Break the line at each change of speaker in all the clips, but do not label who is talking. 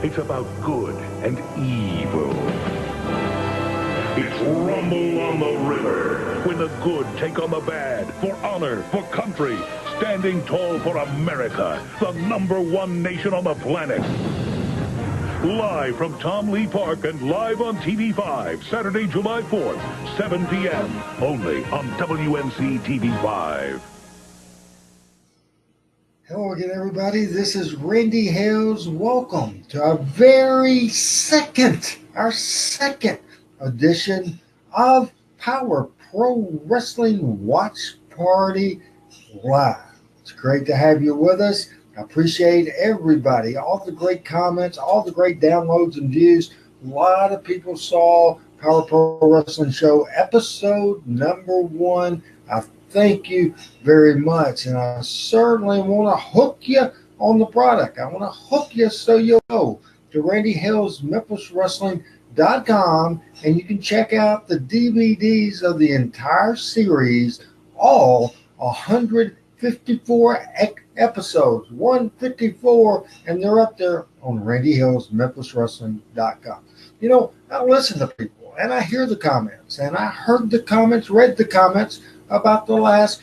It's about good and evil. It's Rumble on the River, when the good take on the bad, for honor, for country, standing tall for America, the #1 nation on the planet. Live from Tom Lee Park and live on TV5, Saturday, July 4th, 7 p.m., only on WNC TV5.
Hello again, everybody. This is Randy Hales. Welcome to our second edition of Power Pro Wrestling Watch Party Live. It's great to have you with us. I appreciate everybody, all the great comments, all the great downloads and views. A lot of people saw Power Pro Wrestling Show episode #1. I thank you very much, and I certainly want to hook you on the product. I want to hook you so you'll go to RandyHalesMemphisWrestling.com, and you can check out the DVDs of the entire series, all 154 episodes, 154, and they're up there on RandyHalesMemphisWrestling.com. You know, I listen to people, and I hear the comments, and I heard the comments, read the comments about the last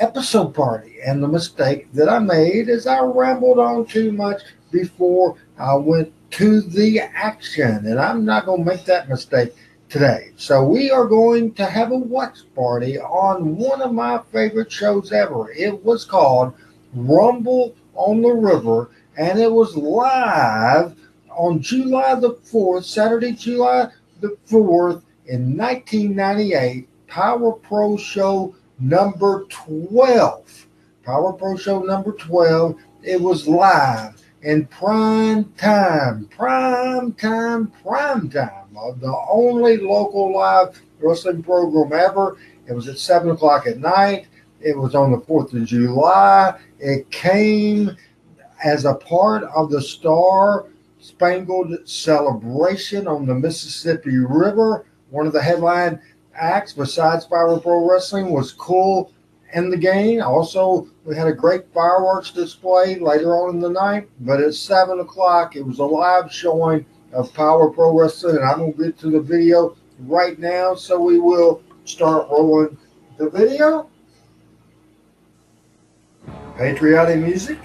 episode party, and the mistake that I made is I rambled on too much before I went to the action, and I'm not going to make that mistake today. So we are going to have a watch party on one of my favorite shows ever. It was called Rumble on the River, and it was live on July the 4th, Saturday, July the 4th in 1998, Power Pro Show number 12. Power Pro Show number 12. It was live in prime time of the only local live wrestling program ever. It was at 7 o'clock at night. It was on the 4th of July. It came as a part of the Star Spangled Celebration on the Mississippi River. One of the headline acts besides Power Pro Wrestling was Cool in the Game. Also, we had a great fireworks display later on in the night, but at 7 o'clock, it was a live showing of Power Pro Wrestling, and I'm going to get to the video right now, so we will start rolling the video. Patriotic music.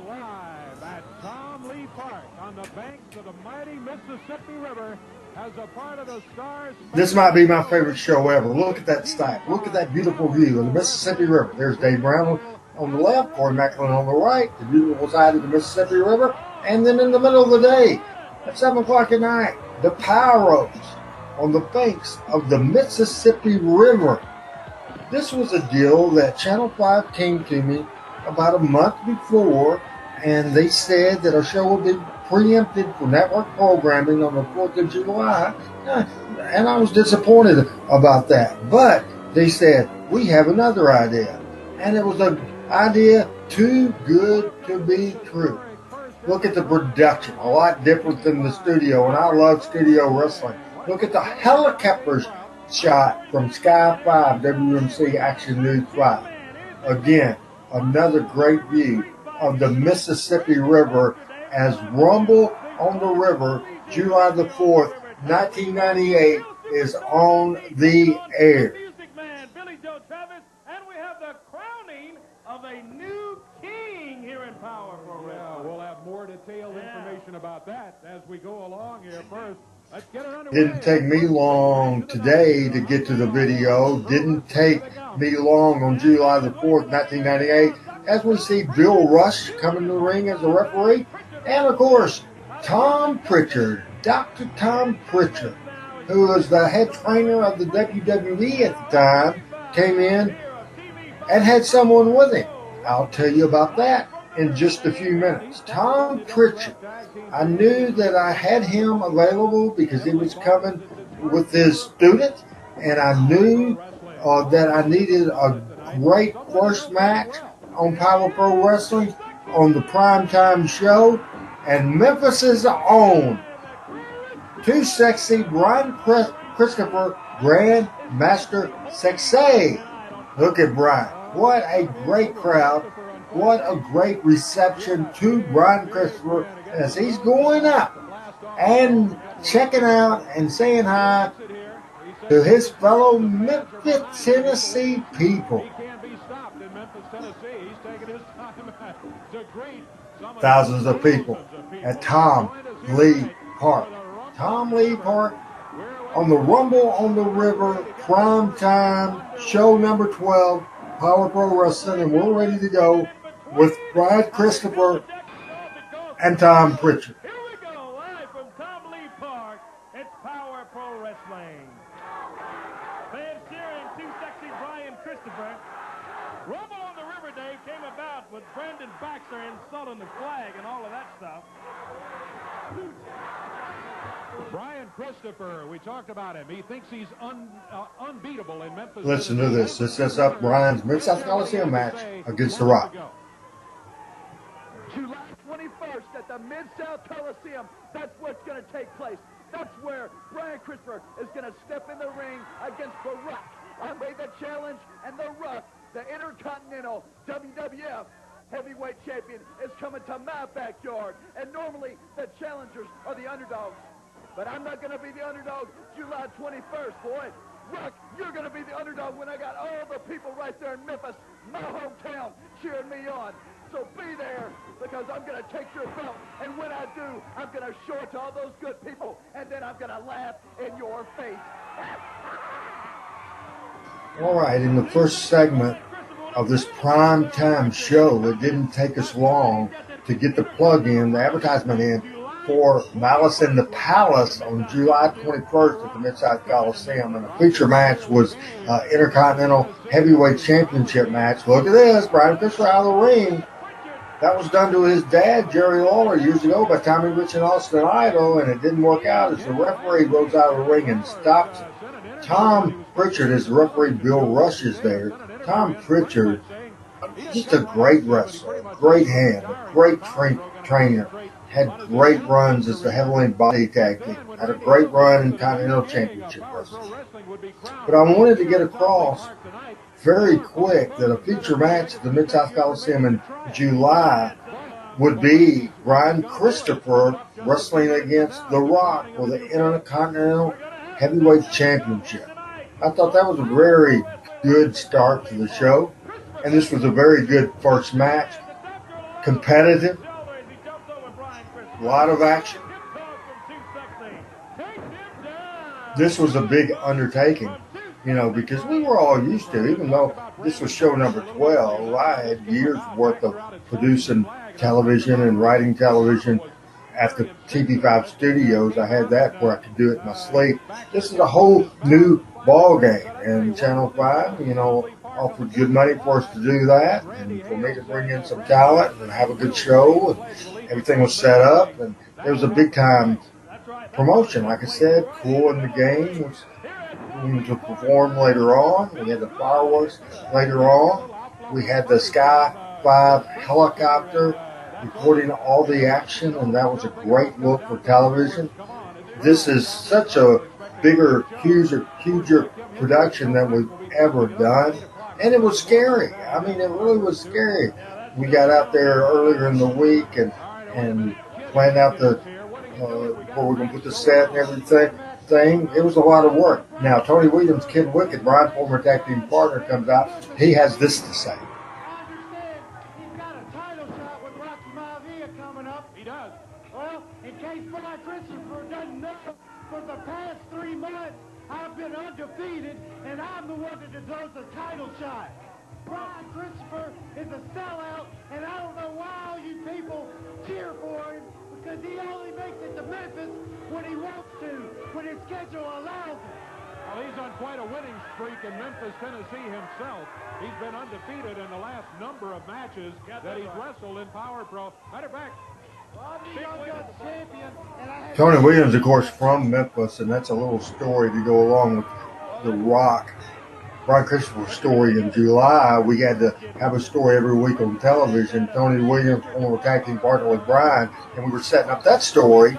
Live at Tom Lee Park on the banks of the mighty Mississippi River as a part of the Stars.
This might be my favorite show ever. Look at that stack. Look at that beautiful view of the Mississippi River. There's Dave Brown on the left, Corey Macklin on the right, the beautiful side of the Mississippi River. And then in the middle of the day, at 7 o'clock at night, the Pyros on the banks of the Mississippi River. This was a deal that Channel 5 came to me about a month before, and they said that our show would be preempted for network programming on the 4th of July, and I was disappointed about that. But they said, we have another idea, and it was an idea too good to be true. Look at the production, a lot different than the studio, and I love studio wrestling. Look at the helicopters shot from Sky 5, WMC Action News 5. Again, another great view of the Mississippi River as Rumble on the River, July the 4th, 1998, is on the air.
Music man, Billy Joe Travis, and we have the crowning of a new king here in Power Pro Wrestling. Yeah, we'll have more detailed information about that as we go along here. First, let's get it underway.
Didn't take me long today to get to the video. Didn't take me long on July the 4th, 1998, as we see Bill Rush coming to the ring as a referee. And, of course, Tom Pritchard, Dr. Tom Pritchard, who was the head trainer of the WWE at the time, came in and had someone with him. I'll tell you about that in just a few minutes. Tom Pritchard, I knew that I had him available because he was coming with his student, and I knew that I needed a great first match on Power Pro Wrestling on the primetime show. And Memphis's own Too Sexy Brian Christopher Grandmaster Sexay. Look at Brian. What a great crowd. What a great reception to Brian Christopher as he's going up and checking out and saying hi to his fellow Memphis, Tennessee people. Thousands of people at Tom Lee Park. Tom Lee Park on the Rumble on the River prime time show number 12, Power Pro Wrestling, and we're ready to go with Brian Christopher and Tom Pritchard.
Here we go, live from Tom Lee Park. It's Power Pro Wrestling. Fans cheering Too Sexy Brian Christopher. Rumble on the River Day came about with Brendan Baxter insulting the flag and all of that stuff. Brian Christopher, we talked about him. He thinks he's unbeatable in Memphis.
Listen to this. This sets up Brian's Mid-South Coliseum match against The Rock.
July 21st at the Mid-South Coliseum. That's what's going to take place. That's where Brian Christopher is going to step in the ring against The Rock. I made the challenge, and The Rock, the Intercontinental WWF Heavyweight Champion, is coming to my backyard. And normally, the challengers are the underdogs. But I'm not going to be the underdog July 21st, boy. Rock, you're going to be the underdog when I got all the people right there in Memphis, my hometown, cheering me on. So be there, because I'm going to take your belt. And when I do, I'm going to show it to all those good people. And then I'm going to laugh in your face.
All right, in the first segment of this prime time show, it didn't take us long to get the plug in, the advertisement in, for Malice in the Palace on July 21st at the Mid-South Coliseum. And the feature match was Intercontinental Heavyweight Championship match. Look at this, Brian Christopher out of the ring. That was done to his dad, Jerry Lawler, years ago by Tommy Rich and Austin Idol, and it didn't work out as the referee goes out of the ring and stops it. Tom Pritchard, as the referee, Bill Rush is there. Tom Pritchard, just a great wrestler, a great hand, a great trainer. Had great runs as the heavily body tag team. Had a great run in Continental Championship Wrestling. But I wanted to get across very quick that a feature match at the Mid-South Coliseum in July would be Brian Christopher wrestling against The Rock for the Intercontinental Heavyweight Championship. I thought that was a very good start to the show. And this was a very good first match. Competitive. A lot of action. This was a big undertaking, you know, because we were all used to, even though this was show number 12, I had years worth of producing television and writing television at the TV5 studios. I had that where I could do it in my sleep. This is a whole new ball game, and Channel 5, you know, offered good money for us to do that, and for me to bring in some talent and have a good show, and everything was set up, and it was a big time promotion. Like I said, Cool in the Game was going to perform later on. We had the fireworks later on. We had the Sky 5 helicopter recording all the action, and that was a great look for television. This is such a bigger, huger production than we've ever done. And it was scary. I mean, it really was scary. We got out there earlier in the week and planned out the where we're going to put the set and everything. It was a lot of work. Now, Tony Williams, Kid Wicked, Brian, former tag team partner, comes out. He has this to say.
He's got a title shot with Rocky Maivia coming up.
He does.
Well, in case Brian Christopher doesn't know, for the past 3 months, I've been undefeated, and I'm the one that deserves a title shot. Brian Christopher is a sellout, and I don't know why all you people cheer for him, because he only makes it to Memphis when he wants to, when his schedule allows it.
Well, he's on quite a winning streak in Memphis, Tennessee himself. He's been undefeated in the last number of matches that he's wrestled in Power Pro. Matter of fact,
Tony Williams, of course, from Memphis, and that's a little story to go along with The Rock. Brian Christopher's story in July. We had to have a story every week on television. Tony Williams, former tag team partner with Brian, and we were setting up that story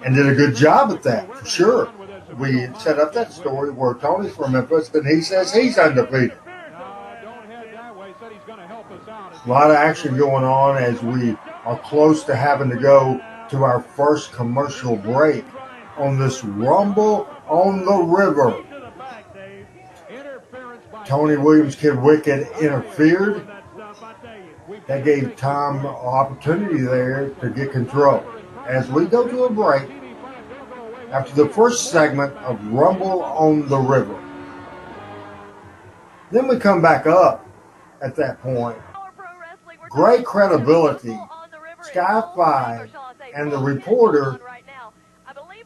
and did a good job at that, for sure. we set up that story where Tony's from Memphis and he says he's undefeated. A lot of action going on as we are close to having to go to our first commercial break on this Rumble on the River. Tony Williams, Kid Wicked interfered. That gave Tom an opportunity there to get control. As we go to a break, after the first segment of Rumble on the River. Then we come back up at that point. Great credibility. Sky 5 and the reporter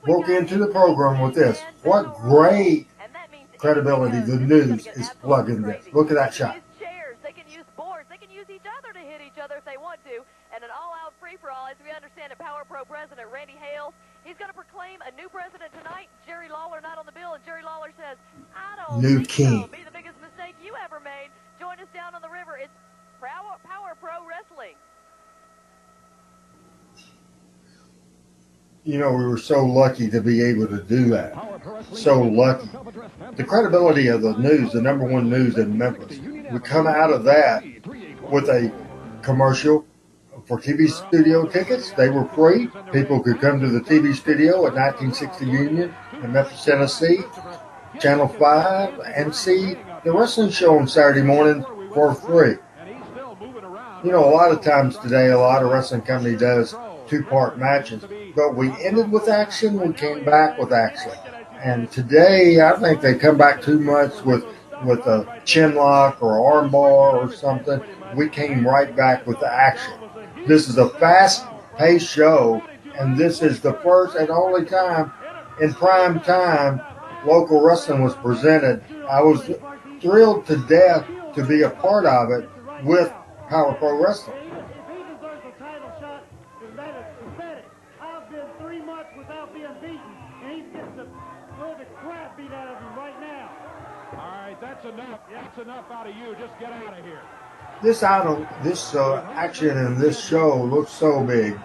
broke into the program with this. What great credibility the news is plugging this. Look at that shot.
They can use boards. They can use each other to hit each other if they want to. And an all-out free-for-all, as we understand it, Power Pro President Randy Hales, he's going to proclaim a new president tonight. Jerry Lawler not on the bill, and Jerry Lawler says, I don't
New
think
king.
so. Be the biggest mistake you ever made. Join us down on the river. It's Power Pro Wrestling.
You know, we were so lucky to be able to do that. So lucky. The credibility of the news, the number one news in Memphis, we come out of that with a commercial for TV studio tickets. They were free. People could come to the TV studio at 1960 Union in Memphis, Tennessee, Channel 5, and see the wrestling show on Saturday morning for free. You know, a lot of times today, a lot of wrestling company does two-part matches, but we ended with action, we came back with action. And today, I think they come back too much with a chin lock or armbar or something. We came right back with the action. This is a fast-paced show, and this is the first and only time in prime time local wrestling was presented. I was thrilled to death to be a part of it with Power Pro Wrestling.
If he deserves a title shot, then that is pathetic. I've been 3 months without being beaten, and he's getting the crap beat out of him right now.
All right, that's enough. That's enough out of you. Just get out of here.
This action in this show looks so big,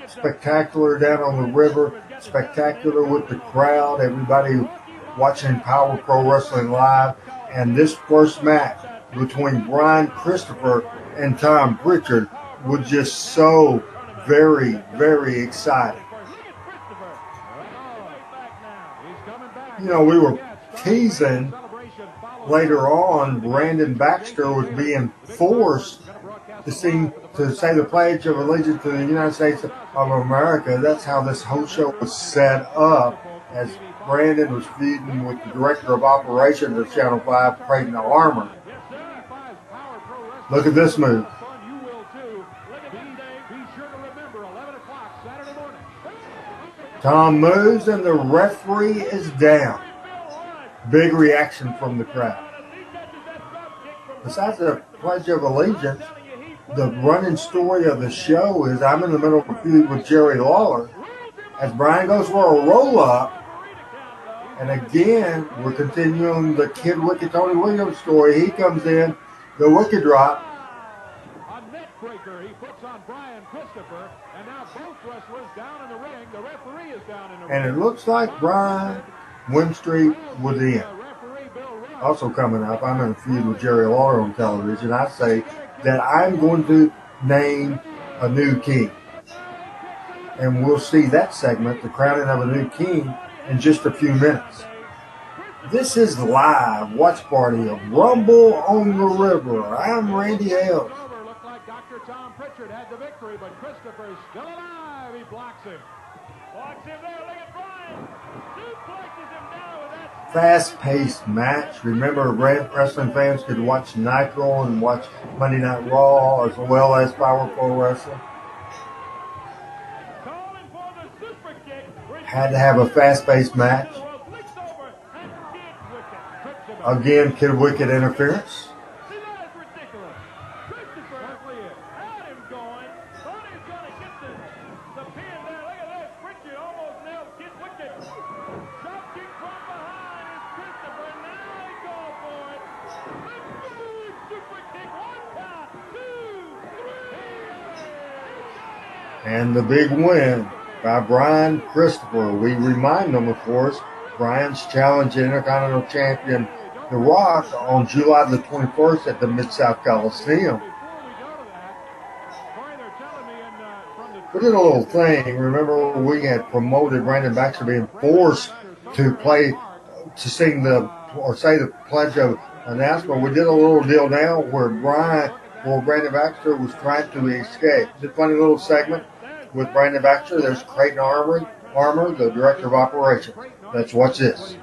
spectacular down on the river, spectacular with the crowd, everybody watching Power Pro Wrestling live, and this first match between Brian Christopher and Tom Pritchard was just so very, very exciting. You know, we were teasing later on Brandon Baxter was being forced to say the Pledge of Allegiance to the United States of America. That's how this whole show was set up, as Brandon was feuding with the Director of Operations of Channel 5, Creighton Armour. Look at this move. Tom moves and the referee is down. Big reaction from the crowd. Besides the Pledge of Allegiance, the running story of the show is I'm in the middle of a feud with Jerry Lawler as Brian goes for a roll-up. And again, we're continuing the Kid Wicked Tony Williams story. He comes in, the Wicked drop.
A net breaker he puts on Brian Christopher, and now both wrestlers down in the ring. The referee is down in the ring.
And it looks like Brian Winstreet was in. Also coming up, I'm in a feud with Jerry Lawler on television. I say that I'm going to name a new king. And we'll see that segment, the crowning of a new king, in just a few minutes. This is live watch party of Rumble on the River. I'm Randy Hales.
Looked like Dr. Tom Pritchard had the victory, but Christopher's still alive. He blocks him. Blocks him there. Look at Brian. Suplexes him down with that.
Fast-paced match. Remember, wrestling fans could watch Nitro and watch Monday Night Raw as well as Power Pro Wrestling. Had to have a fast-paced match. Again, Kid Wicked interference. And the big win by Brian Christopher. We remind them, of course, Brian's challenged Intercontinental Champion The Rock on July the 21st at the Mid-South Coliseum. We did a little thing. Remember, we had promoted Brandon Baxter being forced to sing or say the Pledge of Announcement. We did a little deal now where Brandon Baxter was trying to escape. It's a funny little segment with Brandon Baxter. There's Creighton Armour, the Director of Operations. Let's watch this.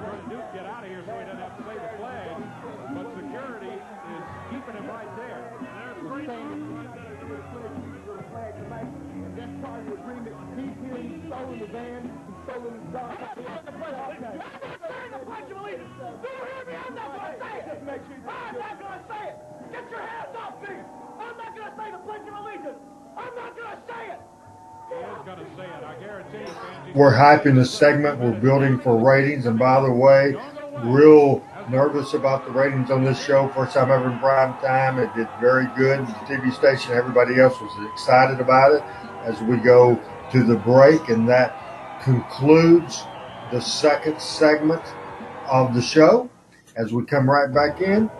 We're hyping this segment. We're building for ratings. And by the way, real nervous about the ratings on this show. First time ever in prime time. It did very good. The TV station, everybody else was excited about it as we go to the break. And that concludes the second segment of the show. As we come right back in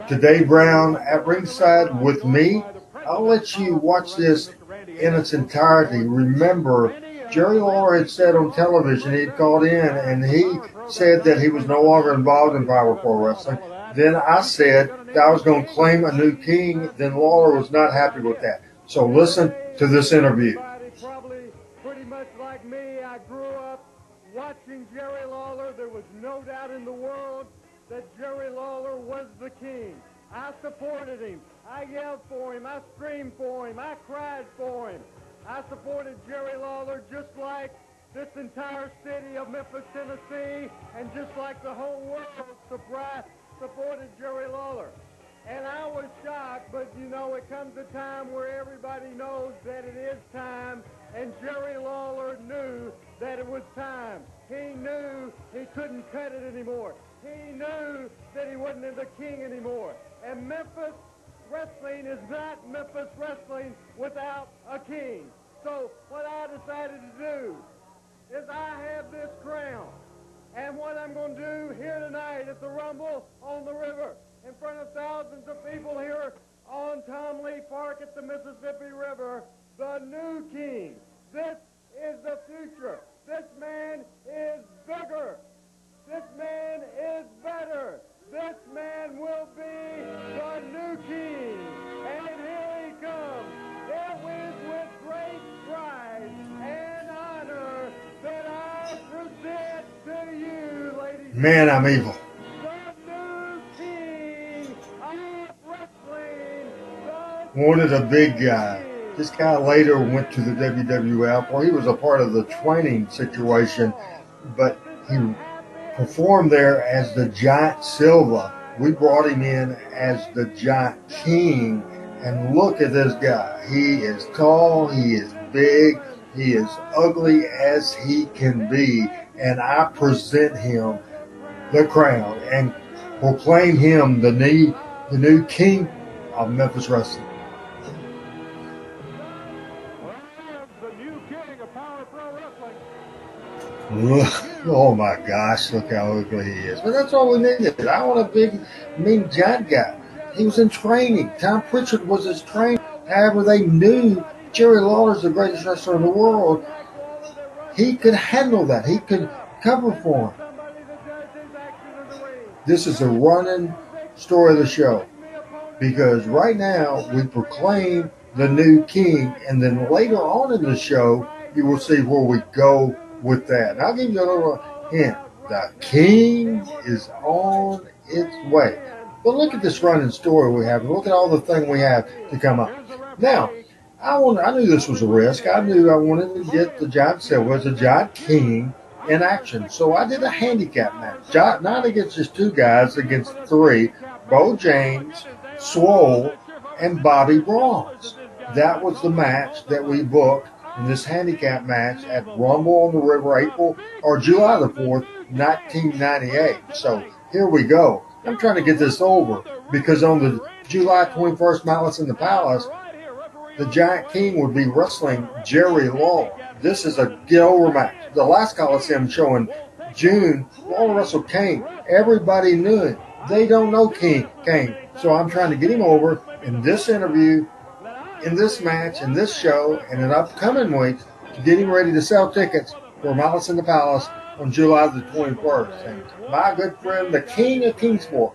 to Dave Brown at ringside with me. I'll let you watch this in its entirety. Remember, Jerry Lawler had said on television, he'd called in and he said that he was no longer involved in Power Pro Wrestling. Then I said that I was going to claim a new king. Then Lawler was not happy with that. So listen to this interview.
Probably pretty much like me, I grew up watching Jerry Lawler. There was no doubt in the world that Jerry Lawler was the king. I supported him. I yelled for him. I screamed for him. I cried for him. I supported Jerry Lawler just like this entire city of Memphis, Tennessee, and just like the whole world supported Jerry Lawler. And I was shocked, but you know, it comes a time where everybody knows that it is time, and Jerry Lawler knew that it was time. He knew he couldn't cut it anymore. He knew that he wasn't the king anymore. And Memphis wrestling is not Memphis wrestling without a king. So what I decided to do is I have this crown. And what I'm going to do here tonight at the Rumble on the River, in front of thousands of people here on Tom Lee Park at the Mississippi River, the new king. This is the future. This man is bigger. This man is better. This man will be the new king. And here he comes. It is with great pride and honor that I present to you, ladies and
Man, I'm evil.
the new king of wrestling.
Wanted a big guy. This guy later went to the WWF, or he was a part of the training situation, but he performed there as the Giant Silva. We brought him in as the Giant King, and look at this guy. He is tall, he is big, he is ugly as he can be, and I present him the crown and proclaim him the new king of Memphis wrestling. Oh my gosh, look how ugly he is. But that's all we needed. I want a big, mean, giant guy. He was in training. Tom Pritchard was his trainer. However, they knew Jerry Lawler's the greatest wrestler in the world. He could handle that. He could cover for him. This is a running story of the show. Because right now, we proclaim the new king. And then later on in the show, you will see where we go with that. And I'll give you a little hint. The king is on its way. But look at this running story we have. Look at all the things we have to come up. Now, I knew this was a risk. I knew I wanted to get the Giant Silva as a Giant King in action. So I did a handicap match. Not against just two guys, against three. Bo James, Swole, and Bobby Bronze. That was the match that we booked in this handicap match at Rumble on the River, July the 4th, 1998. So here we go. I'm trying to get this over because on the July 21st Malice in the Palace, the Giant King would be wrestling Jerry Lawler. This is a get-over match. The last Coliseum show in June, Lawler wrestled Kane. Everybody knew it. They don't know Kane. So I'm trying to get him over in this interview, in this match, in this show, and in upcoming weeks to get him ready to sell tickets for Malice in the Palace on July the 21st. And my good friend, the King of Kingsport,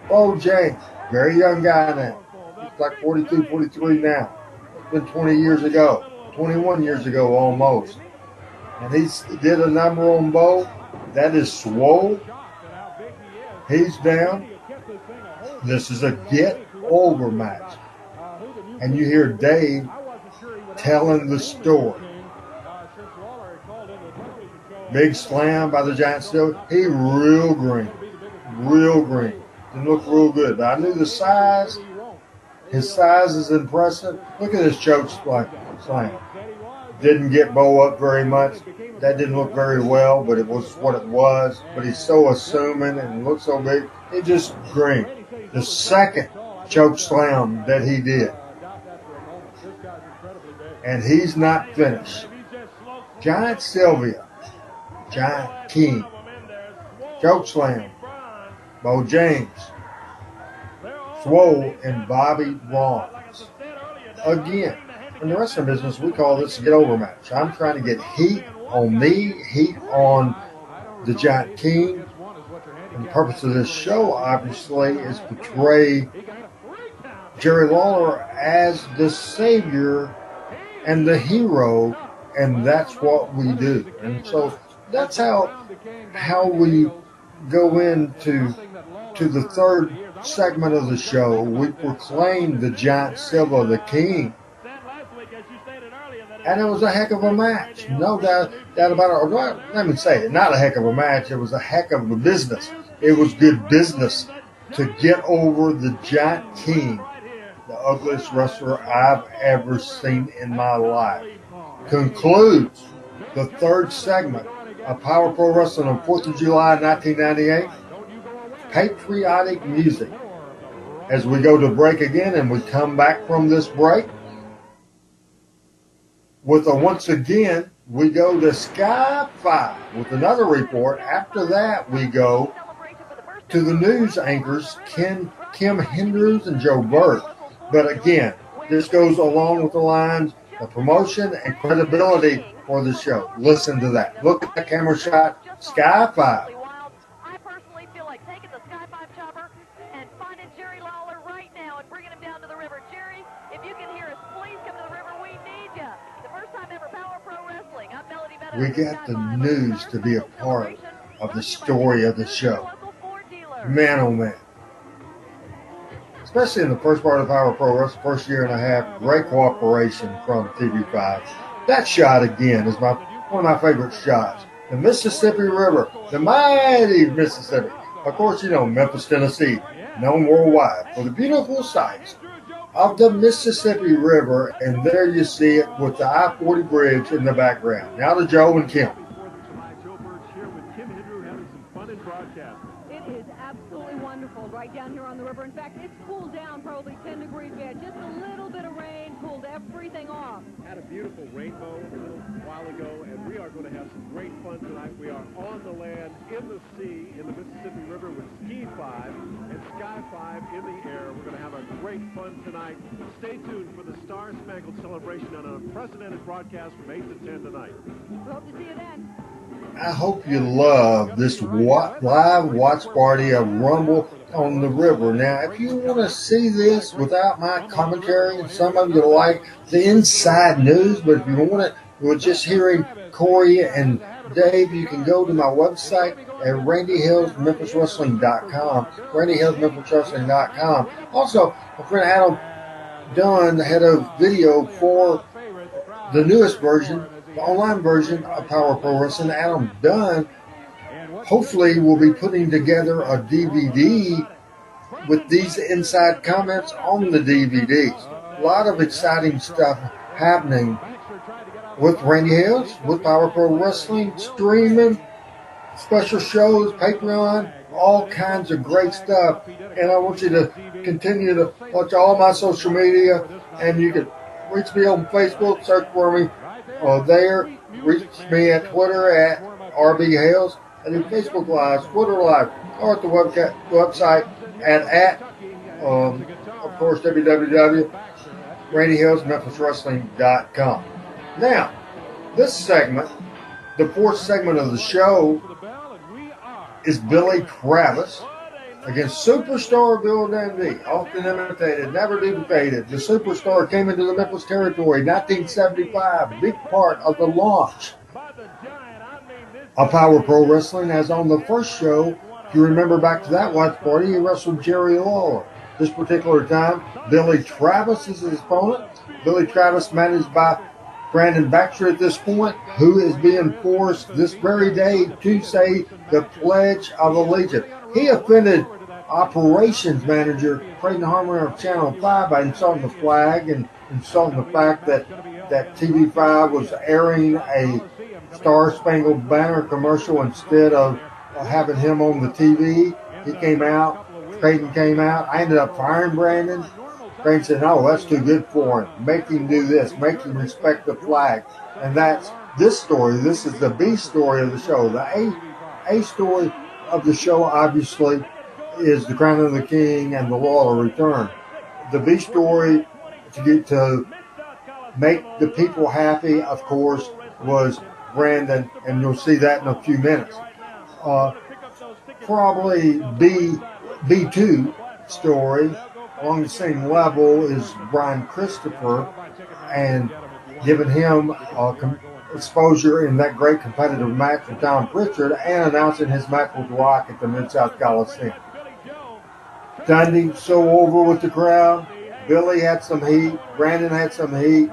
Bo James, very young guy now. He's like 42, 43 now. It's been 20 years ago, 21 years ago almost. And he did a number on Bo. That is Swole. He's down. This is a get-over match. And you hear Dave telling the story. Big slam by the Giant Steel. He real green. Real green. Didn't look real good. But I knew the size. His size is impressive. Look at this choke slam. Didn't get Bo up very much. That didn't look very well, but it was what it was. But he's so assuming and looks so big. He just green. The second choke slam that he did. And he's not finished. Giant Sylvia. Giant King. Choke slam. Bo James. Swole and Bobby Bronze. Again, in the wrestling business, we call this a get-over match. I'm trying to get heat on me, heat on the Giant King. And the purpose of this show, obviously, is to portray Jerry Lawler as the savior and the hero, and that's what we do. And so that's how we go into the third segment of the show. We proclaim the Giant Silva the King. And it was a heck of a match. No doubt about it. Or let me say it, not a heck of a match. It was a heck of a business. It was good business to get over the Giant King, the ugliest wrestler I've ever seen in my life. Concludes the third segment of Power Pro Wrestling on 4th of July 1998. Patriotic music. As we go to break again and we come back from this break with a once again, we go to Sky 5 with another report. After that, we go to the news anchors, Kim Hendrews and Joe Burt. But again, this goes along with the lines of promotion and credibility for the show. Listen to that. Look at the camera shot. Sky 5.
I personally feel like taking the Sky 5 chopper and finding Jerry Lawler right now and bringing him down to the river. Jerry, if you can hear us, please come to the river. We need you. The first time ever Power Pro Wrestling. I'm Melody Meadows.
We got the news to be a part of the story of the show. Man, oh man. Especially in the first part of Power Pro Wrestling, first year and a half, great cooperation from TV5. That shot again is one of my favorite shots. The Mississippi River, the mighty Mississippi. Of course, you know, Memphis, Tennessee, known worldwide for the beautiful sights of the Mississippi River. And there you see it with the I-40 bridge in the background. Now to Joe and Kim.
It is absolutely wonderful right down here on the river. In fact, it's cooled down probably 10 degrees. We had just a little bit of rain, cooled everything off.
Had a beautiful rainbow a little while ago, and we are going to have some great fun tonight. We are on the land, in the sea, in the Mississippi River with Ski 5 and Sky 5 in the air. We're going to have a great fun tonight. Stay tuned for the Star Spangled Celebration on an unprecedented broadcast from 8 to 10 tonight.
We hope to see you then.
I hope you love this live watch party of Rumble on the River. Now, if you want to see this without my commentary, and some of you like the inside news, but if you want it with just hearing Corey and Dave, you can go to my website at randyhillsmemphiswrestling.com, randyhillsmemphiswrestling.com. Also, my friend Adam Dunn, the head of video for the newest version, the online version of Power Pro Wrestling. Adam Dunn hopefully will be putting together a DVD with these inside comments on the DVDs. A lot of exciting stuff happening with Randy Hales, with Power Pro Wrestling, streaming, special shows, Patreon, all kinds of great stuff. And I want you to continue to watch all my social media, and you can reach me on Facebook, search for me there. Reach me at Twitter at RB Hales. I do Facebook Live, Twitter Live, or at the website at of course, www.randyhalesmemphiswrestling.com. Now, this segment, the fourth segment of the show, is Billy Travis against Superstar Bill Dundee. Often imitated, never duplicated. The Superstar came into the Memphis territory in 1975, a big part of the launch of Power Pro Wrestling, as on the first show, if you remember back to that watch party, he wrestled Jerry Lawler. This particular time, Billy Travis is his opponent. Billy Travis managed by Brandon Baxter at this point, who is being forced this very day to say the Pledge of Allegiance. He offended operations manager Creighton Harmon of Channel 5 by insulting the flag and insulting the fact that TV5 was airing a Star Spangled Banner commercial instead of having him on the TV. He came out. Creighton came out. I ended up firing Brandon. Creighton said, no, that's too good for him. Make him do this. Make him respect the flag. And that's this story. This is the B story of the show. The A story of the show, obviously, is the Crown of the King and the Lawler return. The B story, to make the people happy, of course, was Brandon, and you'll see that in a few minutes. Probably B2 story along the same level is Brian Christopher, and giving him exposure in that great competitive match with Tom Pritchard and announcing his match with Rock at the Mid-South Coliseum. Dundee so over with the crowd. Billy had some heat. Brandon had some heat.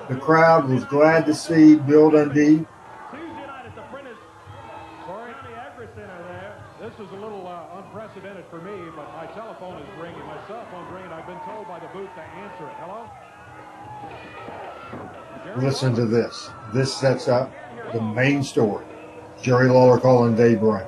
The crowd was glad to see Bill Dundee.
This is a little unprecedented for me, but my telephone is ringing. My cell phone's ringing. I've been told by the booth to answer it. Hello?
Listen to this. This sets up the main story. Jerry Lawler calling Dave Brown.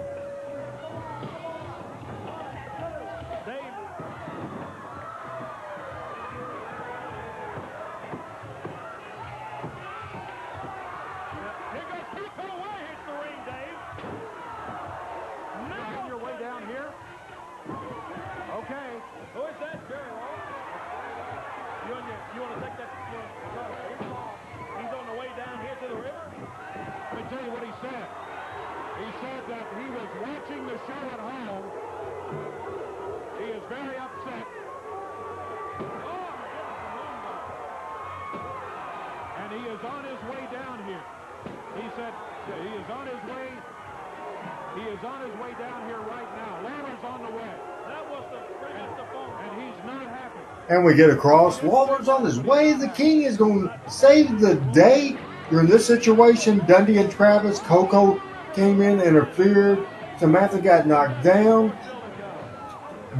And we get across. Lawler's on his way. The King is going to save the day. During this situation, Dundee and Travis, Coco came in, interfered. Samantha got knocked down.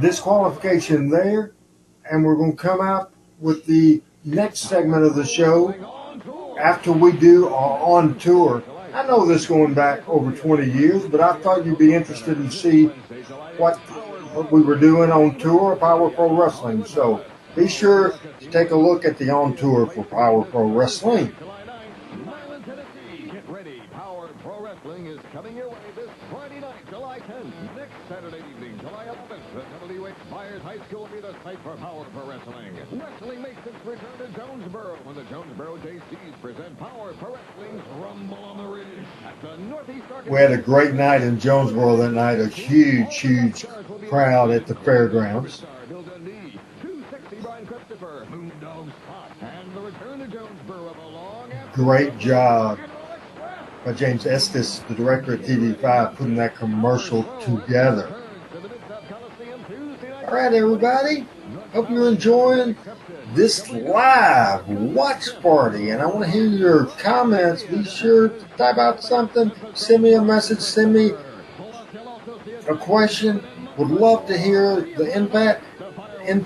Disqualification there. And we're going to come out with the next segment of the show after we do our on tour. I know this going back over 20 years, but I thought you'd be interested in see what we were doing on tour of Power Pro Wrestling. So be sure to take a look at the on tour for Power Pro Wrestling.
Get ready. Power Pro Wrestling is coming your way this Friday night, July 10th. Next Saturday evening, July 11th, the WH Myers High School will be the site for Power Pro Wrestling. Wrestling makes its return to Jonesboro when the Jonesboro JCs present Power Pro Wrestling's Rumble on the Ridge at the Northeast Arkansas.
We had a great night in Jonesboro that night. A huge crowd at the fairgrounds. Great job by James Estes, the director of TV5, putting that commercial together. All right, everybody. Hope you're enjoying this live watch party. And I want to hear your comments. Be sure to type out something. Send me a message. Send me a question. Would love to hear the input and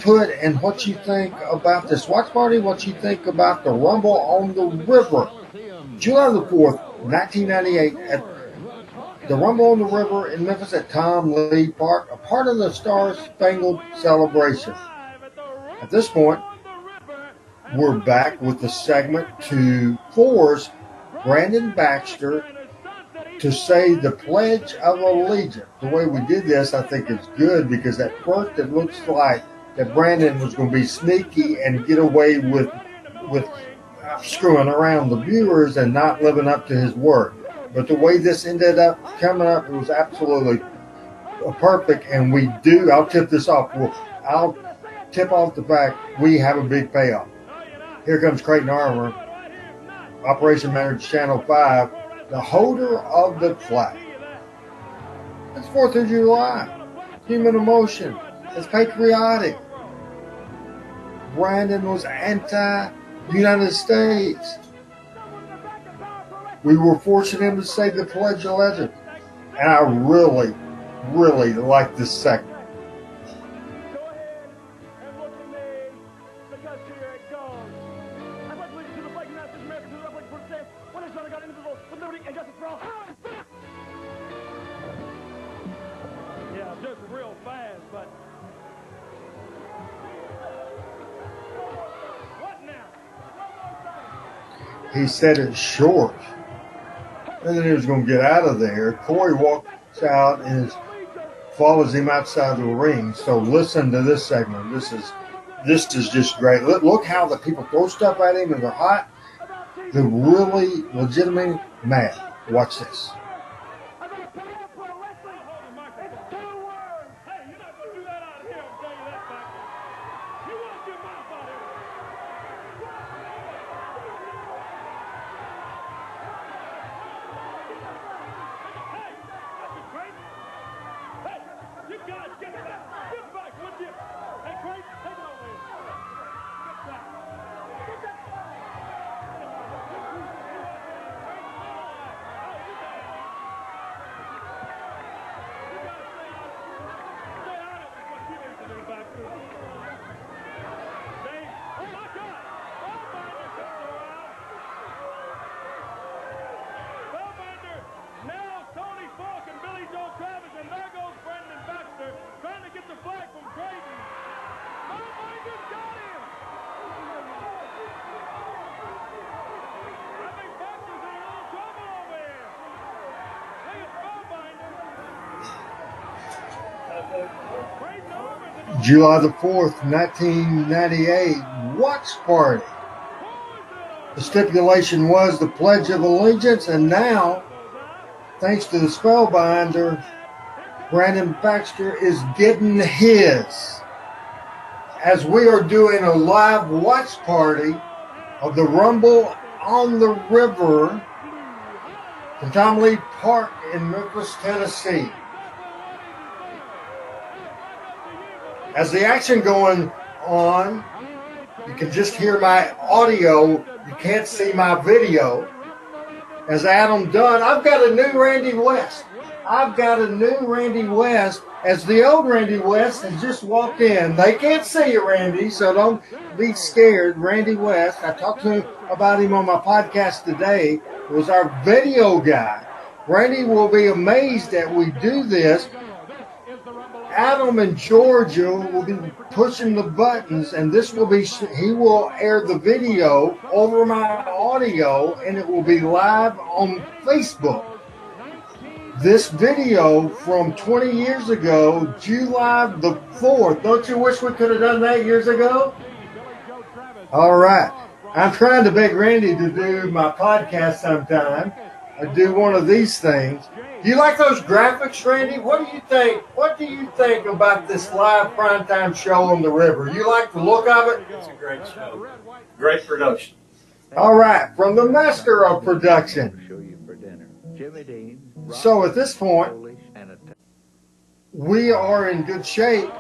what you think about this watch party, what you think about the Rumble on the River. July the 4th, 1998, at the Rumble on the River in Memphis at Tom Lee Park, a part of the Star Spangled Celebration. At this point, we're back with the segment to Fours Brandon Baxter to say the Pledge of Allegiance. The way we did this, I think is good, because at first it looks like that Brandon was going to be sneaky and get away with screwing around the viewers and not living up to his word. But the way this ended up coming up, it was absolutely perfect. And I'll tip this off. I'll tip off the fact we have a big payoff. Here comes Creighton Armour, Operation Manager Channel 5, the holder of the flag. It's 4th of July. Human emotion. It's patriotic. Brandon was anti-United States. We were forcing him to say the Pledge of Allegiance. And I really, really like this segment.
Go ahead and look at me, because here it goes. I pledge allegiance to the flag of the United States of America, to the republic for its one nation under God, indivisible, with liberty and justice for all.
Yeah, just real fast, but... What now?
He said it short. And then he was going to get out of there. Corey walks out and follows him outside the ring. So listen to this segment. This is just great. Look how the people throw stuff at him and they're hot. They're really legitimately mad. Watch this. July the 4th, 1998, watch party. The stipulation was the Pledge of Allegiance, and now, thanks to the Spellbinder, Brandon Baxter is getting his. As we are doing a live watch party of the Rumble on the River in Tom Lee Park in Memphis, Tennessee. As the action going on, you can just hear my audio. You can't see my video. As Adam Dunn, I've got a new Randy West. As the old Randy West has just walked in. They can't see you, Randy, so don't be scared. Randy West, I talked to him about him on my podcast today, was our video guy. Randy will be amazed that we do this. Adam in Georgia will be pushing the buttons, and he will air the video over my audio, and it will be live on Facebook. This video from 20 years ago, July the 4th. Don't you wish we could have done that years ago? All right. I'm trying to beg Randy to do my podcast sometime. I do one of these things. Do you like those graphics, Randy? What do you think? What do you think about this live primetime show on the river? You like the look of it?
It's a great show. Great production.
All right, from the master of production. So at this point, we are in good shape,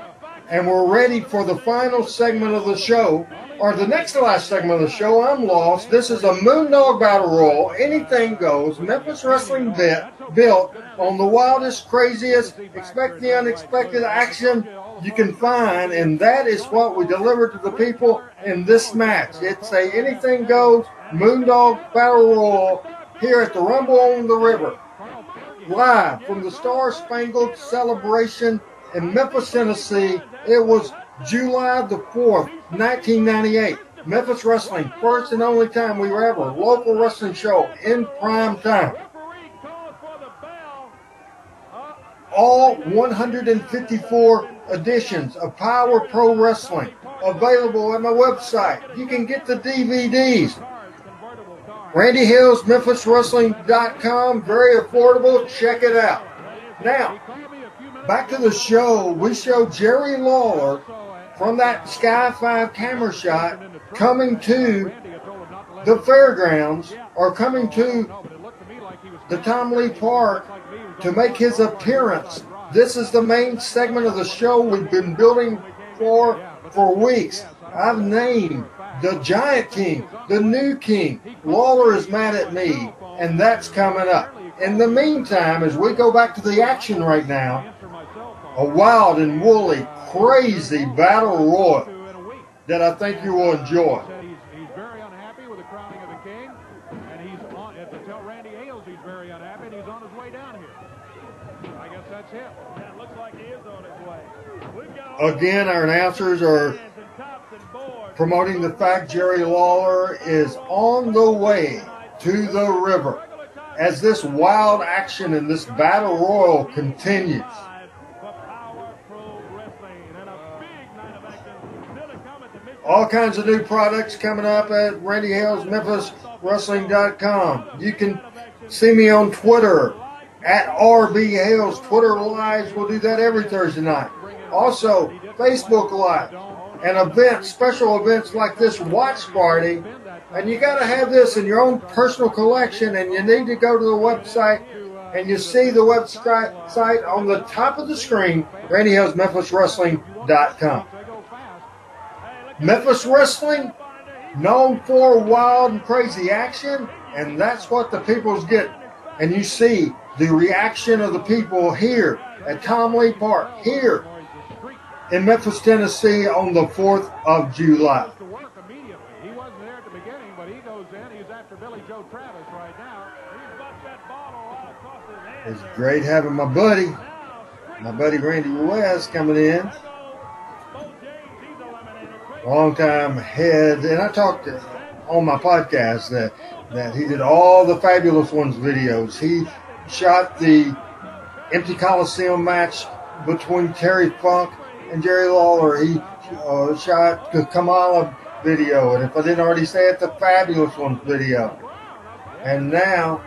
and we're ready for the final segment of the show, or the next to last segment of the show. I'm lost. This is a Moondog Battle Royal. Anything goes. Memphis Wrestling built on the wildest, craziest, expect the unexpected action you can find, and that is what we deliver to the people in this match. It's a anything goes Moondog Battle Royal here at the Rumble on the River. Live from the Star Spangled Celebration in Memphis, Tennessee. It was July the 4th, 1998. Memphis Wrestling, first and only time we were ever. Local wrestling show in prime time. All 154 editions of Power Pro Wrestling available at my website. You can get the DVDs. Randy Hales, MemphisWrestling.com. Very affordable. Check it out. Now, back to the show. We show Jerry Lawler from that Sky 5 camera shot coming to the fairgrounds or coming to the Tom Lee Park to make his appearance. This is the main segment of the show we've been building for weeks. I've named the Giant King, the new King. Lawler is mad at me, and that's coming up. In the meantime, as we go back to the action right now, a wild and woolly, crazy battle royal that I think you will enjoy.
He's very unhappy with the crowning of the king, and he's on, to tell Randy Hales he's very unhappy, and he's on his way down here. I guess that's him. Yeah, it looks like he is on his way.
Again, our announcers are promoting the fact Jerry Lawler is on the way to the river as this wild action and this battle royal continues. All kinds of new products coming up at Randy Hales, MemphisWrestling.com. You can see me on Twitter at RB Hales. Twitter Lives, we'll do that every Thursday night. Also, Facebook Live and events, special events like this watch party. And you got to have this in your own personal collection, and you need to go to the website, and you see the website on the top of the screen, Randy Hales, MemphisWrestling.com. Memphis Wrestling, known for wild and crazy action, and that's what the people's getting. And you see the reaction of the people here at Tom Lee Park, here in Memphis, Tennessee on the 4th of July.
He wasn't there at the beginning, but he goes in. He's after Billy Joe Travis right now. He's got that bottle right across his hand.
It's great having my buddy Randy West coming in. Long-time head, and I talked on my podcast that he did all the Fabulous Ones videos. He shot the Empty Coliseum match between Terry Funk and Jerry Lawler. He shot the Kamala video, and if I didn't already say it, the Fabulous Ones video. And now,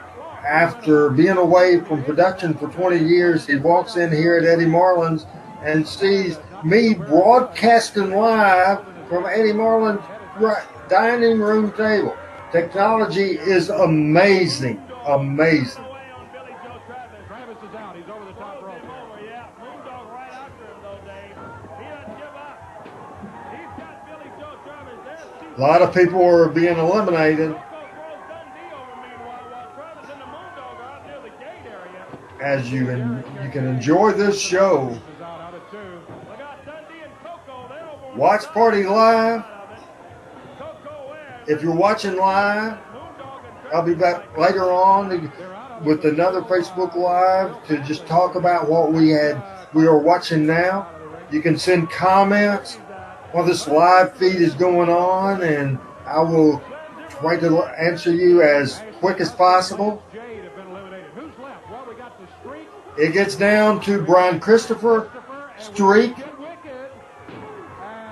after being away from production for 20 years, he walks in here at Eddie Marlin's and sees me broadcasting live from Eddie Marlin's dining room table. Technology is amazing, amazing.
Travis is out. He's over the top rope. Yeah, Moondog right after him, though, Dave. He doesn't give up. He's got Billy Joe Travis there.
A lot of people are being eliminated. As you can enjoy this show. Watch Party Live. If you're watching live, I'll be back later on with another Facebook Live to just talk about what we are watching now. You can send comments while this live feed is going on, and I will try to answer you as quick as possible. It gets down to Brian Christopher, Streak,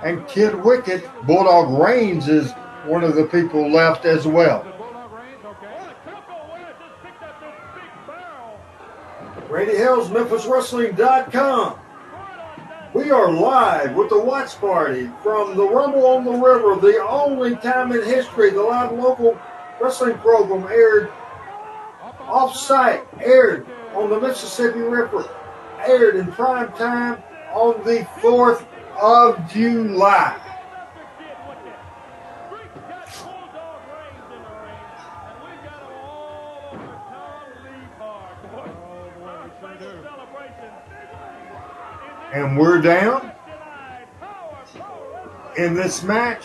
and Kid Wicket. Bulldog Reigns is one of the people left as well. Randy Hales, MemphisWrestling.com. We are live with the watch party from the Rumble on the River, the only time in history the live local wrestling program aired off-site, aired on the Mississippi River, aired in prime time on the 4th of July. And we're down in this match.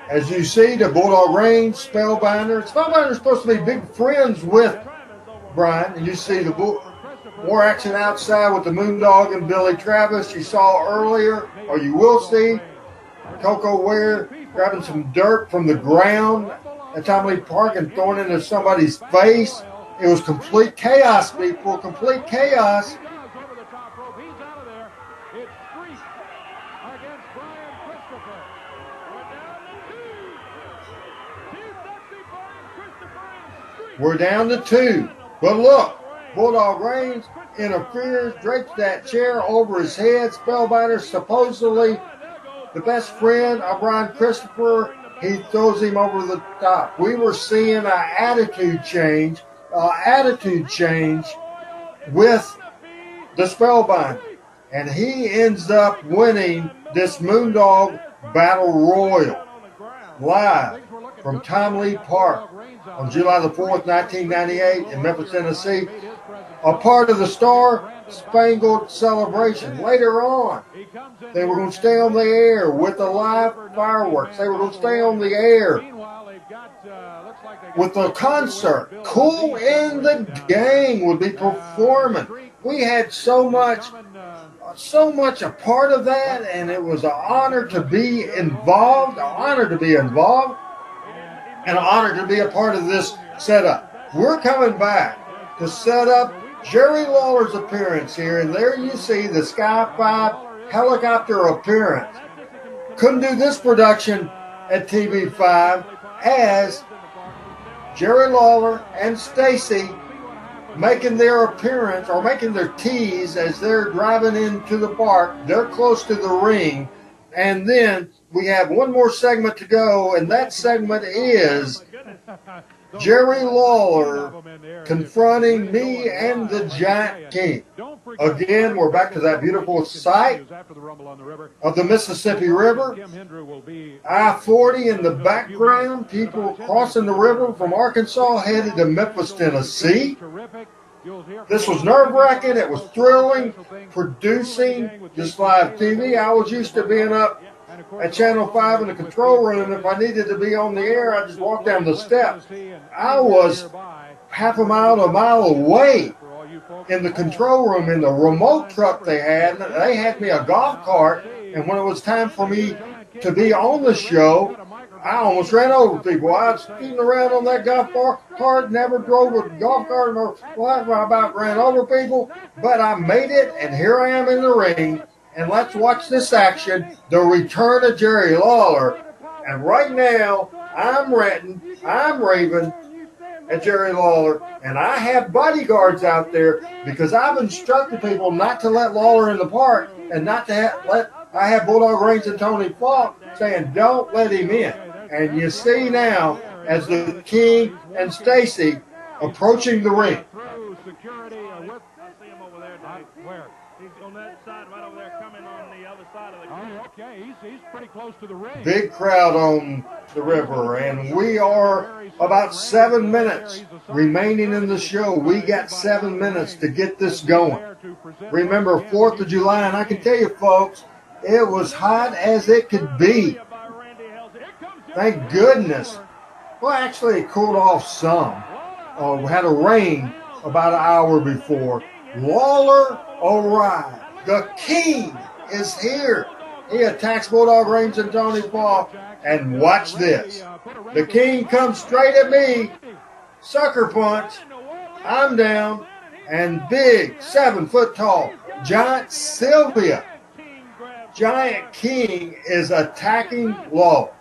As you see, the Bulldog Reigns, Spellbinder. Spellbinder's supposed to be big friends with Brian. And you see the more action outside with the Moondog and Billy Travis you saw earlier, or you will see. Coco Ware grabbing some dirt from the ground at Tom Lee Park and throwing it into somebody's face. It was complete chaos, people. Complete chaos.
Over the top rope. He's out of there. It's Street against Brian Christopher.
We're down to 2. But look, Bulldog Reigns interferes, drapes that chair over his head. Spellbinder, supposedly the best friend of Brian Christopher, he throws him over the top. We were seeing an attitude change with the Spellbinder. And he ends up winning this Moondog Battle Royal live from Tom Lee Park on July the 4th, 1998 in Memphis, Tennessee. A part of the Star Spangled Celebration. Later on, they were going to stay on the air with the live fireworks. They were going to stay on the air with the concert. Kool and the Gang would be performing. We had so much a part of that, and it was an honor to be involved, and an honor to be a part of this setup. We're coming back to set up Jerry Lawler's appearance here, and there you see the Sky 5 helicopter appearance. Couldn't do this production at TV5 as Jerry Lawler and Stacy making their appearance or making their tease as they're driving into the park. They're close to the ring, and then we have one more segment to go, and that segment is Jerry Lawler confronting me and the Giant King. Again, we're back to that beautiful sight of the Mississippi River. I-40 in the background, people crossing the river from Arkansas headed to Memphis, Tennessee. This was nerve-wracking. It was thrilling producing this live TV. I was used to being up at Channel 5 in the control room. If I needed to be on the air, I just walked down the steps. I was half a mile away in the control room in the remote truck they had. They had me a golf cart, and when it was time for me to be on the show, I almost ran over people. I was speeding around on that golf cart, never drove a golf cart, or I about ran over people, but I made it, and here I am in the ring. And let's watch this action, the return of Jerry Lawler. And right now, I'm raving at Jerry Lawler, and I have bodyguards out there because I've instructed people not to let Lawler in the park and not to I have Bulldog Reigns and Tony Falk saying, don't let him in. And you see now, as the King and Stacy approaching the ring.
Where?
He's on that side right over there, coming on the other side of the ring.
Oh, okay. He's pretty close to the ring.
Big crowd on the river, and we are about 7 minutes remaining in the show. We got 7 minutes to get this going. Remember, 4th of July, and I can tell you, folks, it was hot as it could be. Thank goodness. Well, actually, it cooled off some. We had a rain about an hour before. Lawler arrived. The King is here. He attacks Bulldog Reigns and Tony Falk. And watch this. The King comes straight at me. Sucker punch. I'm down. And big, 7 foot tall, Giant Sylvia. Giant King is attacking Lawler.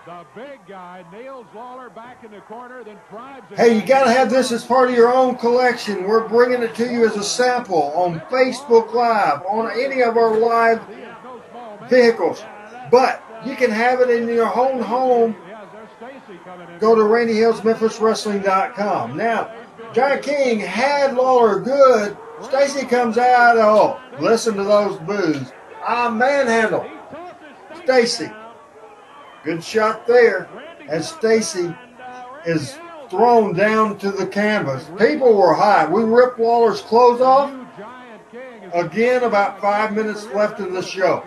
The big guy nails Lawler back in the corner, then drives it.
Hey, you got to have this as part of your own collection. We're bringing it to you as a sample on Facebook Live, on any of our live vehicles. But you can have it in your own home. Go to RandyHalesMemphisWrestling.com. Now, Giant King had Lawler good. Stacy comes out. Oh, listen to those boos. Manhandle Stacy. Good shot there as Stacy is thrown down to the canvas. People were hot. We ripped Lawler's clothes off. Again, about 5 minutes left in the show.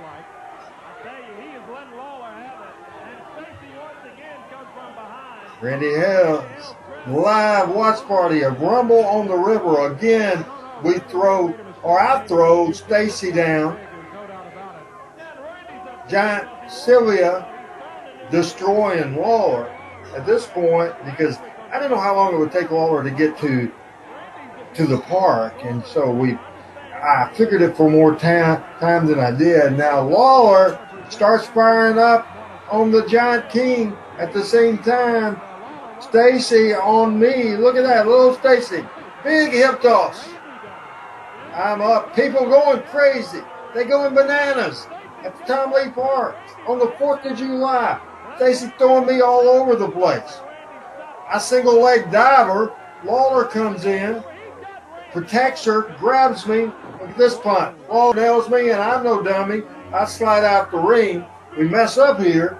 Randy Hales, live watch party of Rumble on the River. Again, I throw Stacy down. Giant Sylvia destroying Lawler at this point, because I didn't know how long it would take Lawler to get to the park, and so I figured it for more time than I did. Now Lawler starts firing up on the Giant King at the same time. Stacy on me. Look at that, little Stacy. Big hip toss. I'm up. People going crazy. They going bananas at the Tom Lee Park on the 4th of July. Stacy throwing me all over the place. I single leg diver. Lawler comes in, protects her, grabs me. Look at this punt. Lawler nails me, and I'm no dummy. I slide out the ring. We mess up here,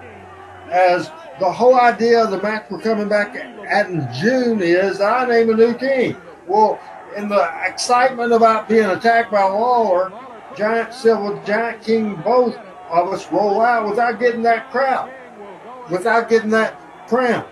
as the whole idea of the match we're coming back at in June is that I name a new king. Well, in the excitement about being attacked by Lawler, Giant Silver, Giant King, both of us roll out without getting that crowd, without getting that crown.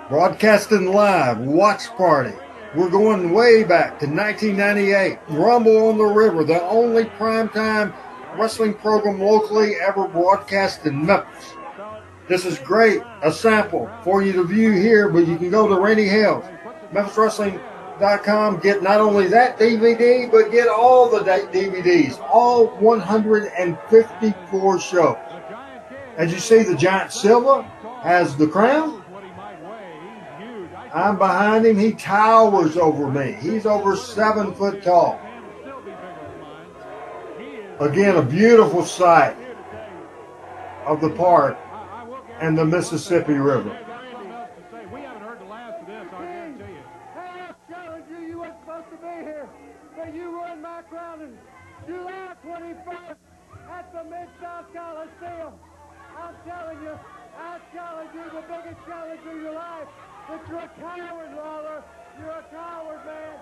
Broadcasting live, watch party. We're going way back to 1998. Rumble on the River, the only primetime wrestling program locally ever broadcast in Memphis. This is great, a sample for you to view here, but you can go to Randy Hales, MemphisWrestling.com, get not only that DVD, but get all the DVDs, all 154 shows. As you see, the Giant Silver has the crown. I'm behind him. He towers over me. He's over 7 foot tall. Again, a beautiful sight of the park and the Mississippi River.
We haven't heard the last of this, I guarantee you.
Hey, I challenge you. You weren't supposed to be here, but you won my crown in July 21st at the Mid-South Coliseum. I'm telling you, I challenge you, the biggest challenge of your life. But you're a coward, Lawler. You're a coward, man.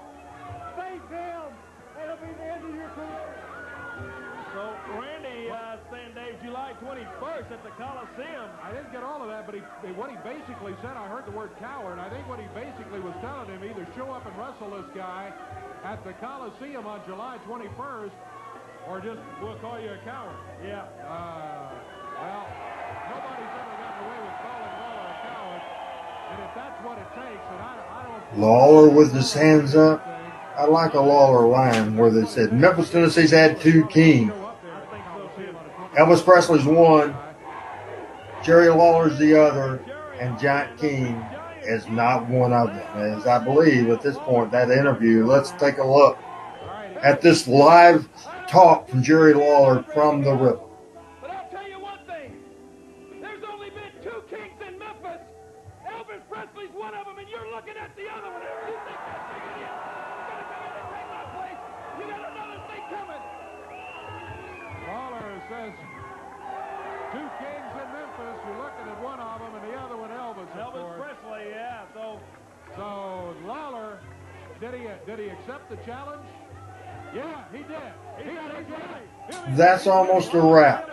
Face him. It'll be the end of your career.
So, Randy saying, Dave, July 21st at the Coliseum.
I didn't get all of that, but what he basically said, I heard the word coward. I think what he basically was telling him, either show up and wrestle this guy at the Coliseum on July 21st, or just, we'll call you a coward.
Yeah.
Well, nobody's ever gotten away with calling Lawler a coward. And if that's what it takes, then I don't...
Lawler with his hands up. I like a Lawler line where they said Memphis, Tennessee's had 2 kings. Elvis Presley's one, Jerry Lawler's the other, and Giant King is not one of them. As I believe at this point, that interview, let's take a look at this live talk from Jerry Lawler from the river.
But I'll tell you one thing. There's only been 2 kings in Memphis. Elvis Presley's one of them, and you're looking at the other one. You think that's big an deal? You're going to come in and take my place. You got another thing coming. Lawler says 2 kings in Memphis. You're looking at one of them, and the other one Elvis, of
Elvis
course.
Presley, yeah.
So Lawler, did he accept the challenge? Yeah, he did. He got it right.
That's almost a wrap.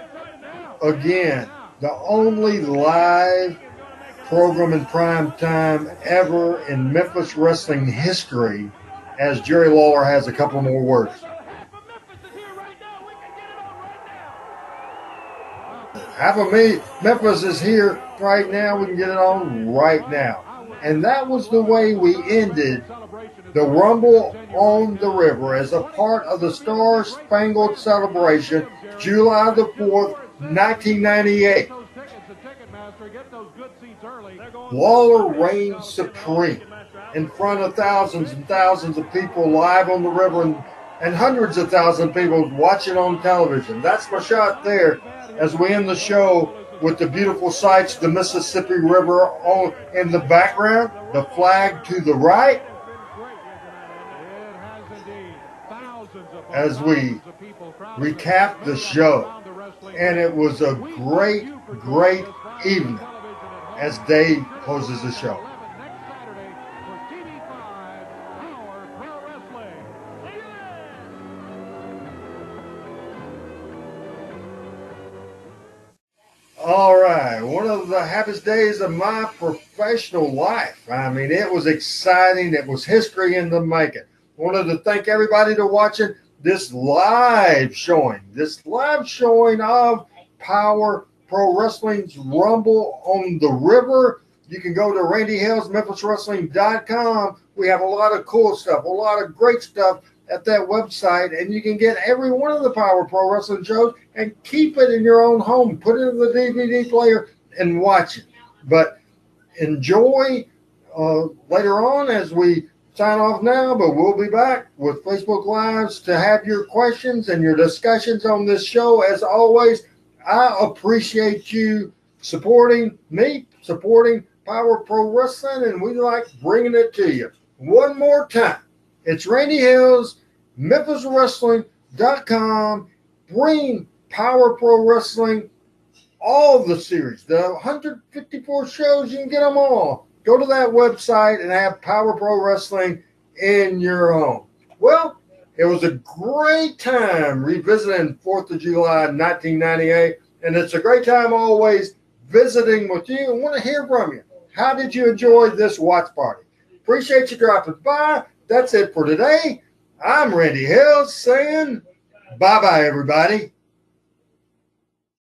Again, the only live program in prime time ever in Memphis wrestling history, as Jerry Lawler has a couple more words. Half of Memphis is here right now. We can get it on right now. And that was the way we ended the Rumble on the River as a part of the Star Spangled Celebration, July the 4th, 1998. Lawler reigned supreme in front of thousands and thousands of people live on the river and hundreds of thousands of people watching on television. That's my shot there as we end the show with the beautiful sights, the Mississippi River in the background, the flag to the right, as we recap the show. And it was a great, great evening as Dave closes the show. All right, one of the happiest days of my professional life. I mean, it was exciting. It was history in the making. Wanted to thank everybody for watching this live showing of Power Pro Wrestling's Rumble on the River. You can go to RandyHalesMemphisWrestling.com. We have a lot of cool stuff, a lot of great stuff at that website, and you can get every one of the Power Pro Wrestling shows and keep it in your own home. Put it in the DVD player and watch it. But enjoy later on as we sign off now, but we'll be back with Facebook Lives to have your questions and your discussions on this show. As always, I appreciate you supporting me, supporting Power Pro Wrestling, and we like bringing it to you. One more time, it's Randy Hales, MemphisWrestling.com. Bring Power Pro Wrestling, all the series, the 154 shows, you can get them all. Go to that website and have Power Pro Wrestling in your home. Well, it was a great time revisiting 4th of July 1998, and it's a great time always visiting with you. I want to hear from you. How did you enjoy this watch party? Appreciate you dropping by. That's it for today. I'm Randy Hales saying bye-bye, everybody.